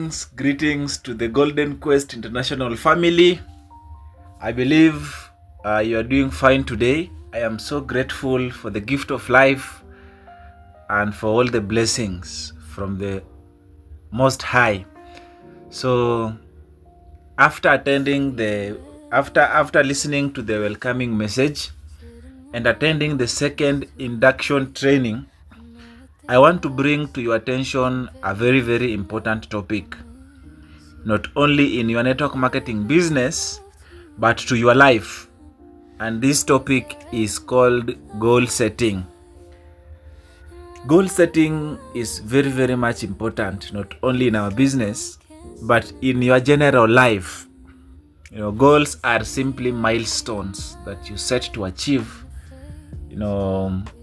Greetings to the Golden Quest International family. I believe you are doing fine today. I am so grateful for the gift of life and for all the blessings from the Most High. So, after listening to the welcoming message and attending the second induction training, I want to bring to your attention a very, very important topic. Not only in your network marketing business, but to your life. And this topic is called goal setting. Goal setting is very, very much important, not only in our business, but in your general life. Goals are simply milestones that you set to achieve,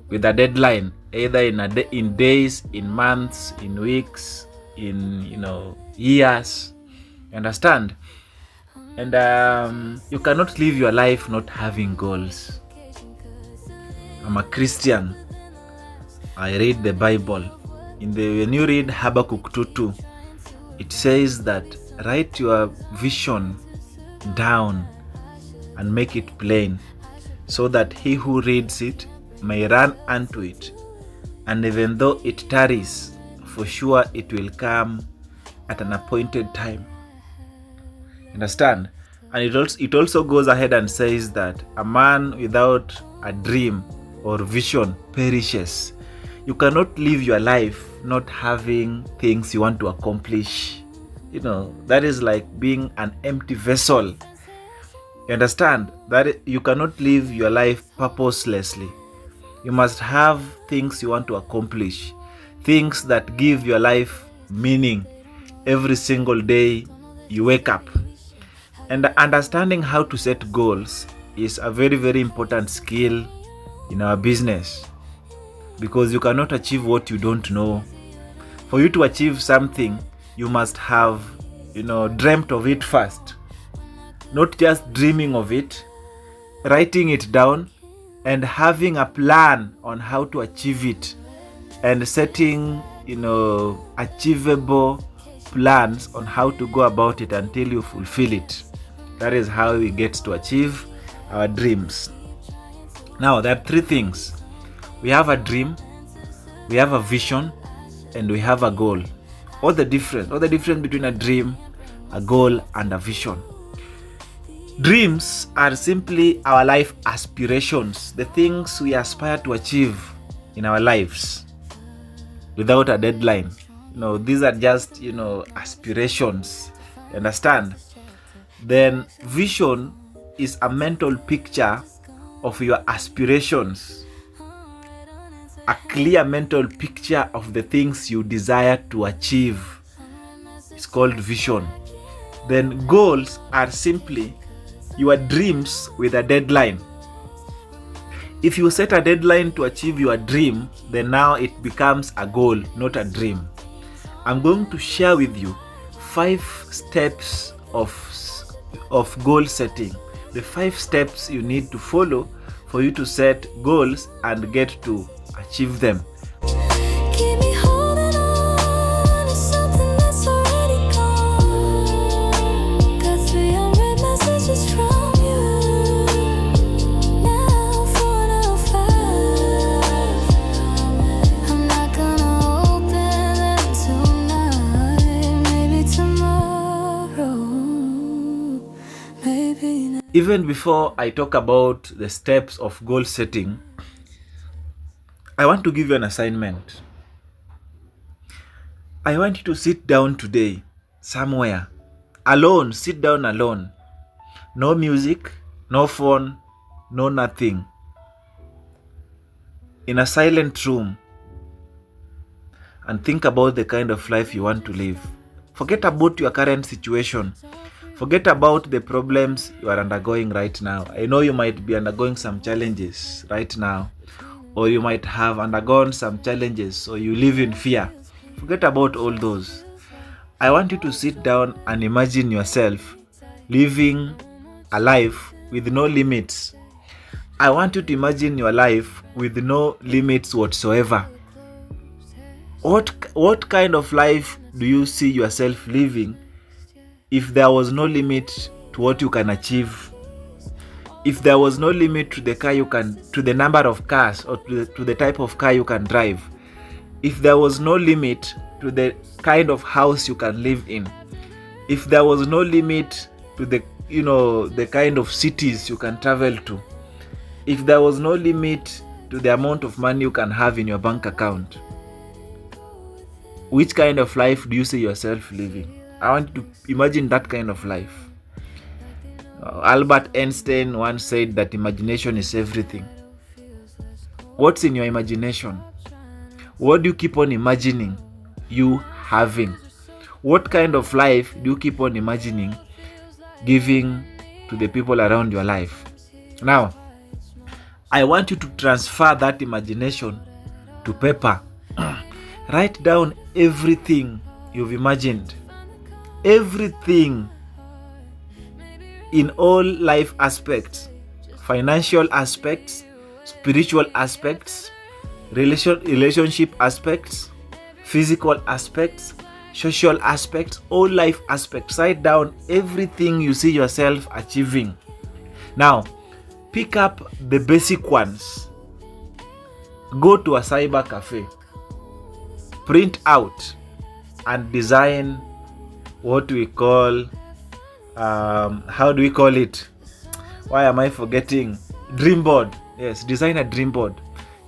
with a deadline, either in days, in months, in weeks, in, years. Understand? And you cannot live your life not having goals. I'm a Christian. I read the Bible. When you read Habakkuk 2:2, it says that write your vision down and make it plain, so that he who reads it may run unto it. And even though it tarries, for sure it will come at an appointed time. Understand? And it also goes ahead and says that a man without a dream or vision perishes. You cannot live your life not having things you want to accomplish. That is like being an empty vessel. You understand? That you cannot live your life purposelessly. You must have things you want to accomplish, things that give your life meaning every single day you wake up. And understanding how to set goals is a very, very important skill in our business, because you cannot achieve what you don't know. For you to achieve something, you must have, dreamt of it first. Not just dreaming of it, writing it down and having a plan on how to achieve it, and setting, achievable plans on how to go about it until you fulfill it. That is how we get to achieve our dreams. Now, there are three things. We have a dream, we have a vision, and we have a goal. What's the difference between a dream, a goal, and a vision? Dreams are simply our life aspirations, the things we aspire to achieve in our lives without a deadline. These are just, aspirations. You understand? Then vision is a mental picture of your aspirations, a clear mental picture of the things you desire to achieve. It's called vision. Then goals are simply your dreams with a deadline. If you set a deadline to achieve your dream, then now it becomes a goal, not a dream. I'm going to share with you 5 steps of goal setting. The 5 steps you need to follow for you to set goals and get to achieve them. Even before I talk about the steps of goal setting, I want to give you an assignment. I want you to sit down today, somewhere, alone. Sit down alone. No music, no phone, no nothing. In a silent room, and think about the kind of life you want to live. Forget about your current situation. Forget about the problems you are undergoing right now. I know you might be undergoing some challenges right now, or you might have undergone some challenges, so you live in fear. Forget about all those. I want you to sit down and imagine yourself living a life with no limits. I want you to imagine your life with no limits whatsoever. What kind of life do you see yourself living if there was no limit to what you can achieve? If there was no limit to the number of cars, or to the type of car you can drive? If there was no limit to the kind of house you can live in? If there was no limit to the kind of cities you can travel to? If there was no limit to the amount of money you can have in your bank account? Which kind of life do you see yourself living? I want you to imagine that kind of life. Albert Einstein once said that imagination is everything. What's in your imagination? What do you keep on imagining you having? What kind of life do you keep on imagining giving to the people around your life? Now, I want you to transfer that imagination to paper. Write down everything you've imagined. Everything in all life aspects, financial aspects, spiritual aspects, relationship aspects, physical aspects, social aspects, all life aspects. Write down everything you see yourself achieving. Now, pick up the basic ones. Go to a cyber cafe, print out and design what we call how do we call it? Why am I forgetting? Dream board. Yes, design a dream board.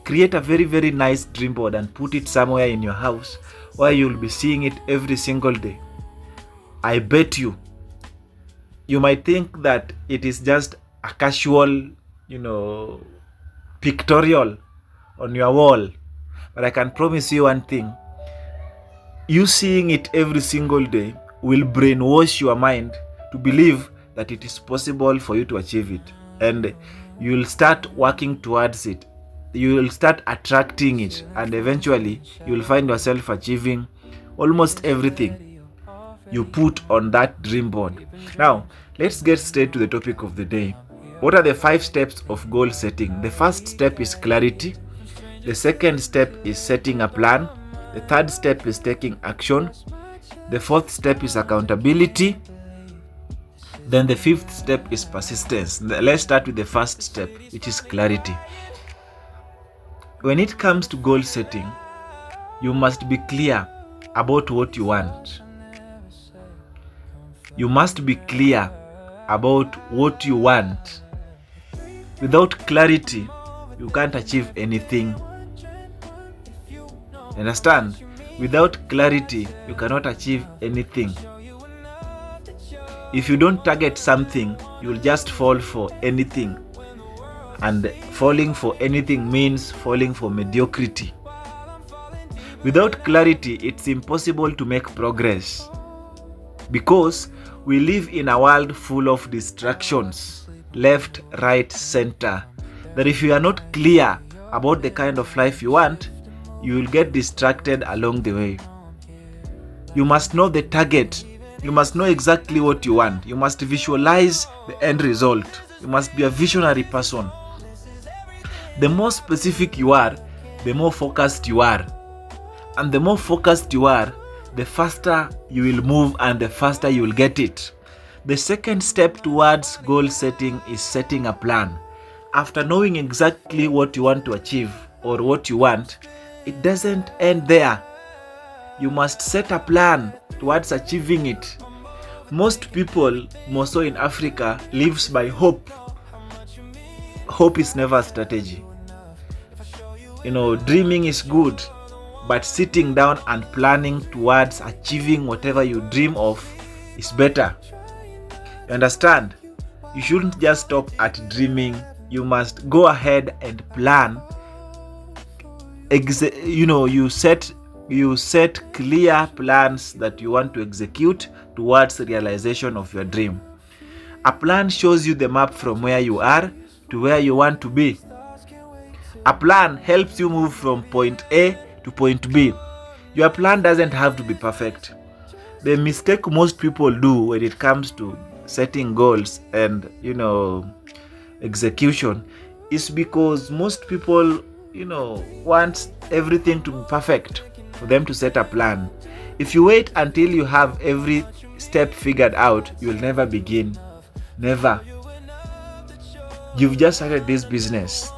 Create a very, very nice dream board and put it somewhere in your house where you'll be seeing it every single day. I bet you might think that it is just a casual, pictorial on your wall. But I can promise you one thing. You seeing it every single day will brainwash your mind to believe that it is possible for you to achieve it, and you'll start working towards it. You will start attracting it, and eventually you'll find yourself achieving almost everything you put on that dream board. Now, let's get straight to the topic of the day. What are the 5 steps of goal setting? The first step is clarity. The second step is setting a plan. The third step is taking action. The fourth step is accountability. Then the fifth step is persistence. Let's start with the first step, which is clarity. When it comes to goal setting, you must be clear about what you want. You must be clear about what you want. Without clarity, you can't achieve anything. Understand? Without clarity, you cannot achieve anything. If you don't target something, you'll just fall for anything. And falling for anything means falling for mediocrity. Without clarity, it's impossible to make progress. Because we live in a world full of distractions, left, right, center, that if you are not clear about the kind of life you want, you will get distracted along the way. You must know the target. You must know exactly what you want. You must visualize the end result. You must be a visionary person. The more specific you are, the more focused you are. And the more focused you are, the faster you will move and the faster you will get it. The second step towards goal setting is setting a plan. After knowing exactly what you want to achieve or what you want, it doesn't end there. You must set a plan towards achieving it. Most people, more so in Africa, lives by hope. Hope is never a strategy. Dreaming is good, but sitting down and planning towards achieving whatever you dream of is better. You understand? You shouldn't just stop at dreaming. You must go ahead and plan. You set clear plans that you want to execute towards the realization of your dream. A plan shows you the map from where you are to where you want to be. A plan helps you move from point A to point B. Your plan doesn't have to be perfect. The mistake most people do when it comes to setting goals and execution is because most people want everything to be perfect. for them to set a plan. If you wait until you have every step figured out, you'll never begin. Never. You've just started this business.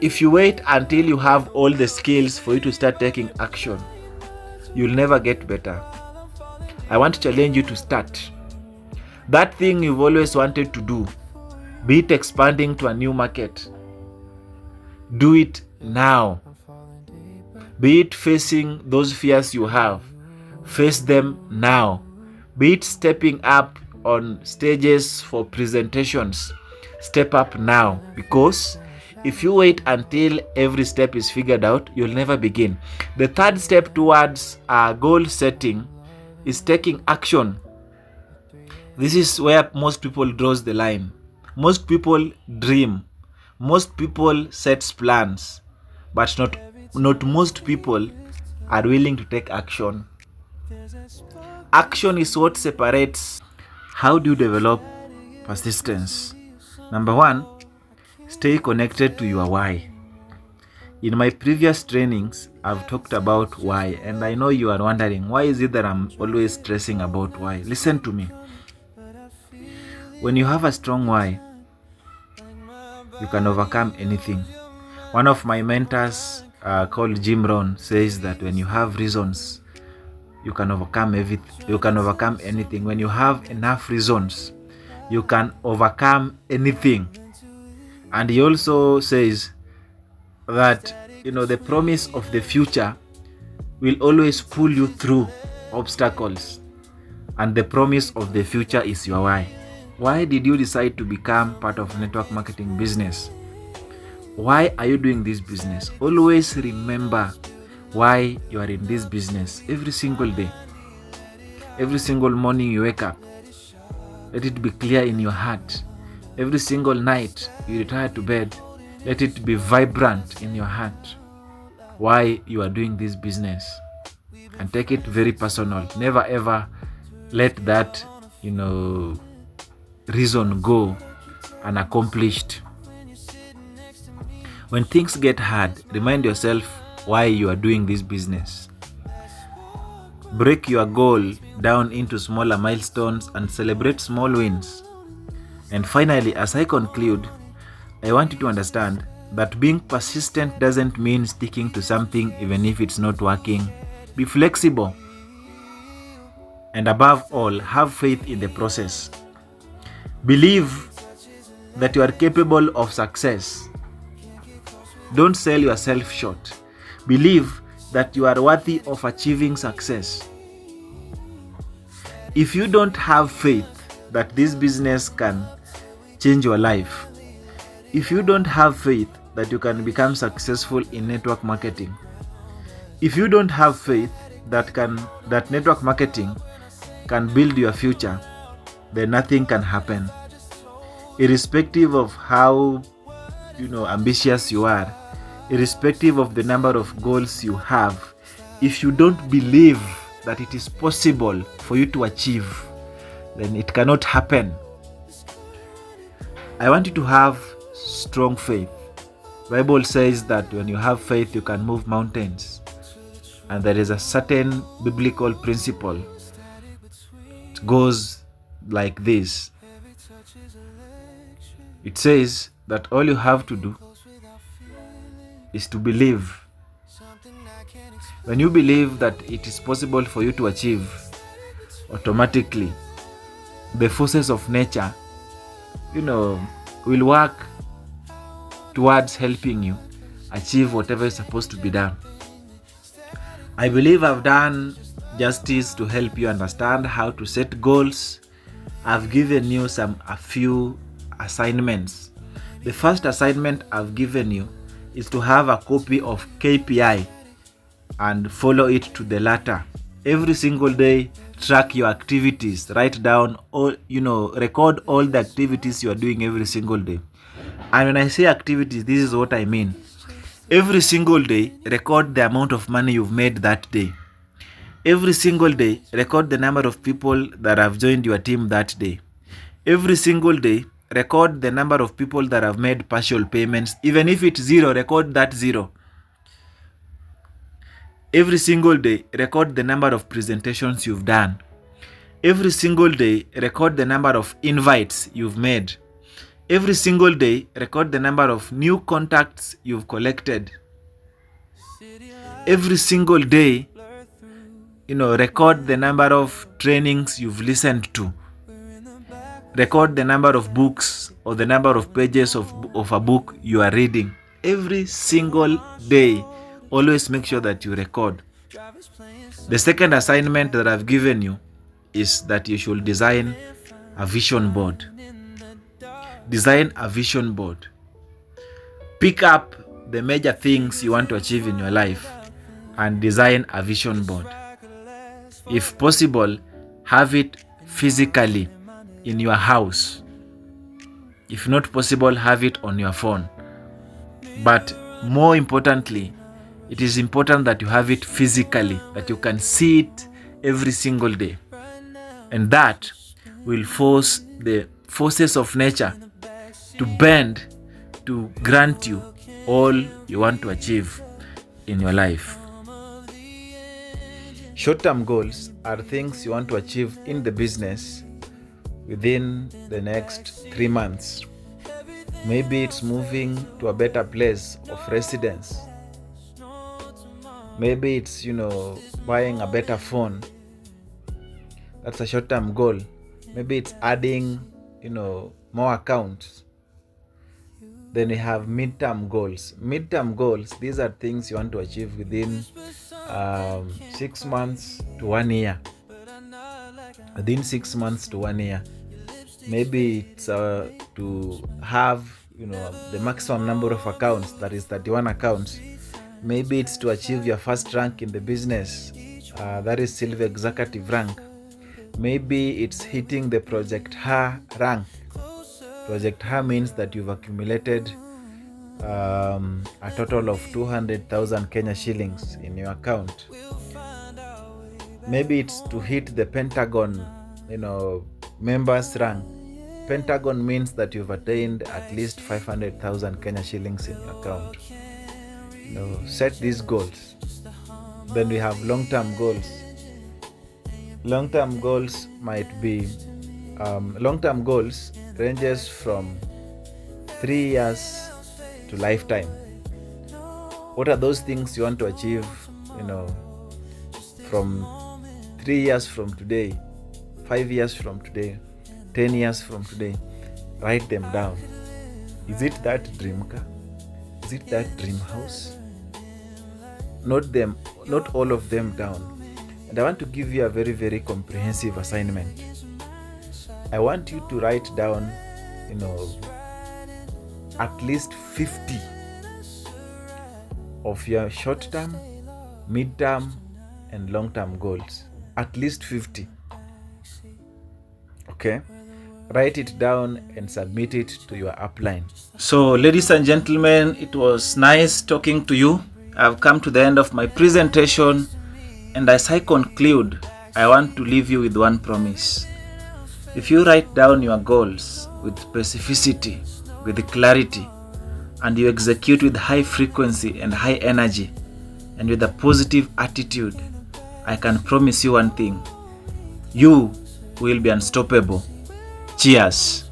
If you wait until you have all the skills for you to start taking action, you'll never get better. I want to challenge you to start. That thing you've always wanted to do, be it expanding to a new market, do it now. Be it facing those fears you have, face them now. Be it stepping up on stages for presentations, step up now. Because if you wait until every step is figured out, you'll never begin. The third step towards goal setting is taking action. This is where most people draws the line. Most people dream. Most people set plans. But not most people are willing to take action. Action is what separates. How do you develop persistence? Number one, stay connected to your why. In my previous trainings, I've talked about why, and I know you are wondering, why is it that I'm always stressing about why? Listen to me. When you have a strong why, you can overcome anything. One of my mentors called Jim Rohn says that when you have reasons, you can overcome everything. You can overcome anything. When you have enough reasons, you can overcome anything. And he also says that the promise of the future will always pull you through obstacles, and the promise of the future is your why. Why did you decide to become part of network marketing business? Why are you doing this business? Always remember why you are in this business every single day. Every single morning you wake up, let it be clear in your heart. Every single night you retire to bed, let it be vibrant in your heart why you are doing this business, and take it very personal. Never ever let that reason go unaccomplished. When things get hard, remind yourself why you are doing this business. Break your goal down into smaller milestones and celebrate small wins. And finally, as I conclude, I want you to understand that being persistent doesn't mean sticking to something even if it's not working. Be flexible. And above all, have faith in the process. Believe that you are capable of success. Don't sell yourself short. Believe that you are worthy of achieving success. If you don't have faith that this business can change your life, if you don't have faith that you can become successful in network marketing, if you don't have faith that network marketing can build your future, then nothing can happen. Irrespective of how ambitious you are, irrespective of the number of goals you have, if you don't believe that it is possible for you to achieve, then it cannot happen. I want you to have strong faith. Bible says that when you have faith, you can move mountains. And there is a certain biblical principle. It goes like this. It says that all you have to do is to believe. When you believe that it is possible for you to achieve, automatically the forces of nature will work towards helping you achieve whatever is supposed to be done. I believe I've done justice to help you understand how to set goals. I've given you a few assignments. The first assignment I've given you is to have a copy of KPI and follow it to the letter. Every single day, track your activities. Write down record all the activities you are doing every single day. And when I say activities, this is what I mean. Every single day, record the amount of money you've made that day. Every single day, record the number of people that have joined your team that day. Every single day, record the number of people that have made partial payments. Even if it's 0, record that 0. Every single day, record the number of presentations you've done. Every single day, record the number of invites you've made. Every single day, record the number of new contacts you've collected. Every single day, record the number of trainings you've listened to. Record the number of books or the number of pages of a book you are reading. Every single day, always make sure that you record. The second assignment that I've given you is that you should design a vision board. Design a vision board. Pick up the major things you want to achieve in your life and design a vision board. If possible, have it physically in your house. If not possible, have it on your phone. But more importantly, it is important that you have it physically, that you can see it every single day. And that will force the forces of nature to bend to grant you all you want to achieve in your life. Short-term goals are things you want to achieve in the business within the next 3 months. Maybe it's moving to a better place of residence. Maybe it's, buying a better phone. That's a short-term goal. Maybe it's adding, more accounts. Then we have mid-term goals. Mid-term goals, these are things you want to achieve within 6 months to 1 year. Within 6 months to 1 year. Maybe it's to have, the maximum number of accounts, that is 31 accounts. Maybe it's to achieve your first rank in the business, that is silver executive rank. Maybe it's hitting the Project H rank. Project H means that you've accumulated a total of 200,000 Kenya shillings in your account. Maybe it's to hit the Pentagon, members rank. Pentagon means that you've attained at least 500,000 Kenya shillings in your account. Set these goals. Then we have long-term goals. Long-term goals might be, long-term goals ranges from 3 years to lifetime. What are those things you want to achieve, from 3 years from today, 5 years from today, 10 years from today? Write them down. Is it that dream car? Is it that dream house? Note all of them down. And I want to give you a very, very comprehensive assignment. I want you to write down, at least 50 of your short-term, mid-term, and long-term goals. At least 50. Okay? Write it down and submit it to your upline. So, ladies and gentlemen, it was nice talking to you. I've come to the end of my presentation, and as I conclude, I want to leave you with one promise. If you write down your goals with specificity, with clarity, and you execute with high frequency and high energy, and with a positive attitude, I can promise you one thing: you will be unstoppable. Cheers.